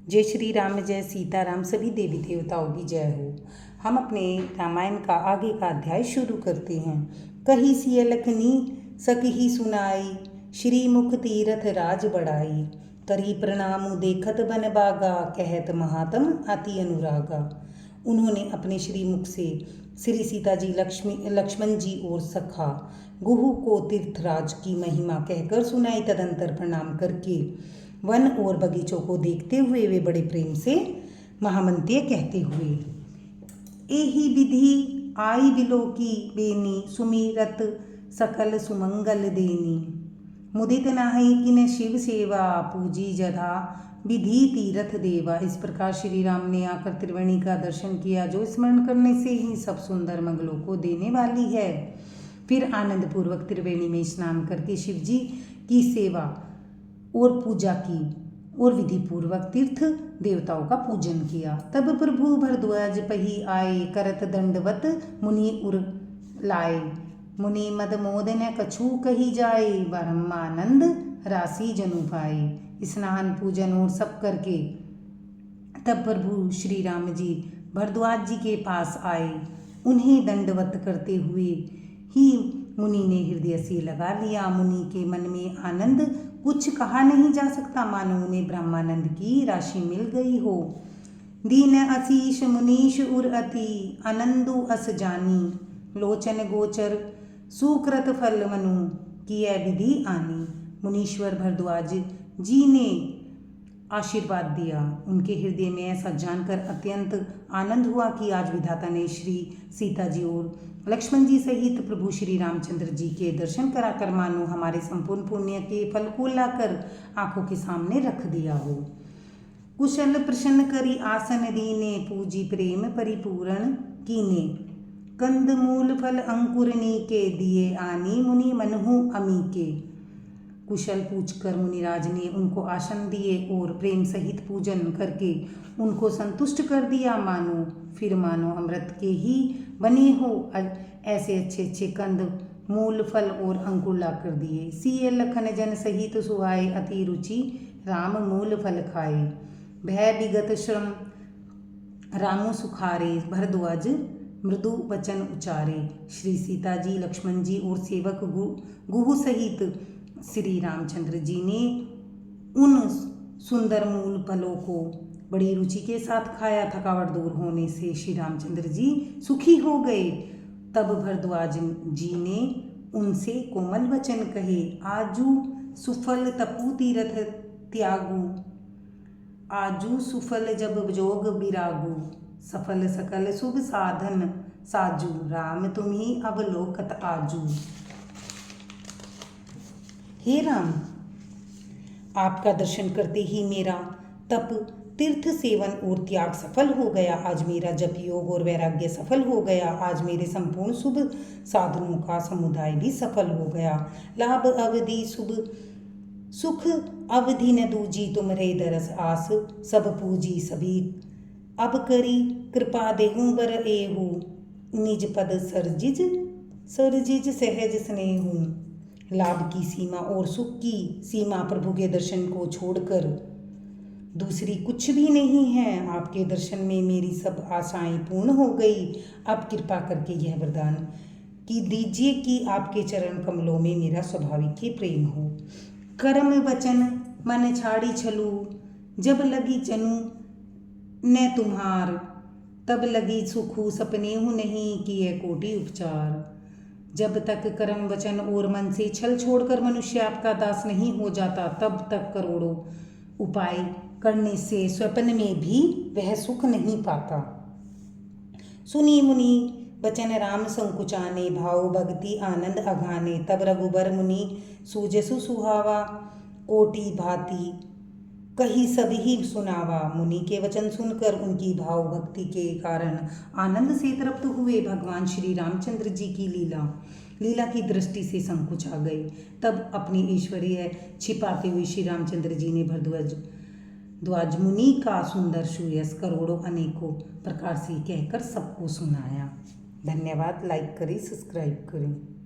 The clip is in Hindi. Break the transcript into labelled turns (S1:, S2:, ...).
S1: जय श्री राम, जय सीताराम, सभी देवी देवताओं की जय हो। हम अपने रामायण का आगे का अध्याय शुरू करते हैं। कही सिय लखनी सकही सुनाई, श्री मुख तीरथ राज बढ़ाई। करी प्रणाम देखत बन बागा, कहत महात्म अति अनुरागा। उन्होंने अपने श्रीमुख से श्री सीता जी, लक्ष्मण जी और सखा गुहू को तीर्थराज की महिमा कहकर सुनाई। तदंतर प्रणाम करके वन और बगीचों को देखते हुए वे बड़े प्रेम से महामंत्य कहते हुए, एही विधि आई बिलो की बेनी, सुमिरत सकल सुमंगल देनी। मुदित नाहि किन शिव सेवा, पूजी जधा विधि तीरथ देवा। इस प्रकार श्री राम ने आकर त्रिवेणी का दर्शन किया, जो स्मरण करने से ही सब सुंदर मंगलों को देने वाली है। फिर आनंद पूर्वक त्रिवेणी में स्नान करके शिव जी की सेवा और पूजा की और विधि पूर्वक तीर्थ देवताओं का पूजन किया। तब प्रभु भरद्वाज पही आए, करत दंडवत मुनि उर लाए। मुनि मद मोद न कछु कही जाए, ब्रह्मानंद राशि जनु पाए। स्नान पूजन और सब करके तब प्रभु श्री राम जी भरद्वाज जी के पास आए। उन्हें दंडवत करते हुए ही मुनि ने हृदय से लगा लिया। मुनि के मन में आनंद कुछ कहा नहीं जा सकता, मानो उन्हें ब्रह्मानंद की राशि मिल गई हो। दीन आशीष मुनीश उर अति, आनंदु अस जानी। लोचन गोचर सुकृत फल मनु, किया विधि आनी। मुनीश्वर भरद्वाज जी ने आशीर्वाद दिया। उनके हृदय में ऐसा जानकर अत्यंत आनंद हुआ कि आज विधाता ने श्री सीता जी और लक्ष्मण जी सहित प्रभु श्री रामचंद्र जी के दर्शन कराकर मानो हमारे संपूर्ण पुण्य के फल को लाकर आंखों के सामने रख दिया हो। कुशल प्रसन्न करी आसन दीने, पूजी प्रेम परिपूर्ण कीने। कंद मूल फल अंकुरनी के, दिए आनी मुनि मनहु अमी के। कुशल पूछकर मुनिराज ने उनको आसन दिए और प्रेम सहित पूजन करके उनको संतुष्ट कर दिया। मानो अमृत के ही बने हो ऐसे अच्छे अच्छे कंद मूल फल और अंकुर ला कर दिए। सिय लखन जन सहित सुहाए, अति रुचि राम मूल फल खाए। भय विगत श्रम रामु सुखारे, भरद्वाज मृदु वचन उचारे। श्री सीता जी, लक्ष्मण जी और सेवक गुहू सहित श्री रामचंद्र जी ने उन सुंदर मूल फलों को बड़ी रुचि के साथ खाया। थकावट दूर होने से श्री रामचंद्र जी सुखी हो गए। तब भरद्वाज जी ने उनसे कोमल वचन कहे, आजू सुफल तपु तीरथ त्यागू। आजू सुफल जब जोग बिरागू, सफल सकल शुभ साधन साजू। राम तुम्ही अवलोकत आजू। हे राम, आपका दर्शन करते ही मेरा तप, तीर्थ सेवन और त्याग सफल हो गया। आज मेरा जप योग और वैराग्य सफल हो गया। आज मेरे संपूर्ण शुभ साधनों का समुदाय भी सफल हो गया। लाभ अवधि शुभ सुख अवधि न दूजी, तुम्हारे दरस आस सब पूजी सभी। अब करी कृपा देहूँ बर एहू, निज पद सरजिज सहज स्नेहू। लाभ की सीमा और सुख की सीमा प्रभु के दर्शन को छोड़कर दूसरी कुछ भी नहीं है। आपके दर्शन में मेरी सब आशाएं पूर्ण हो गई। अब कृपा करके यह वरदान कि दीजिए कि आपके चरण कमलों में मेरा स्वाभाविक ही प्रेम हो। कर्म वचन मन छाड़ी छलू, जब लगी चनु न तुम्हार। तब लगी सुखू सपने हूँ नहीं, किए कोटि उपचार। जब तक कर्म वचन और मन से छल छोड़कर मनुष्य आपका दास नहीं हो जाता, तब तक करोड़ों उपाय करने से स्वप्न में भी वह सुख नहीं पाता। सुनी मुनि वचन राम संकुचाने, भाव भक्ति आनंद अघाने। तब रघुबर मुनि सूजसु सुहावा, कोटि भांति कही सभी सुनावा। मुनि के वचन सुनकर उनकी भाव भक्ति के कारण आनंद से तृप्त हुए भगवान श्री रामचंद्र जी की लीला की दृष्टि से संकुच आ गई। तब अपनी ऐश्वर्य छिपाते हुए श्री रामचंद्र जी ने भरद्वाज मुनि का सुंदर सुयस करोड़ों अनेकों प्रकार से कहकर सबको सुनाया। धन्यवाद। लाइक करें, सब्सक्राइब करें।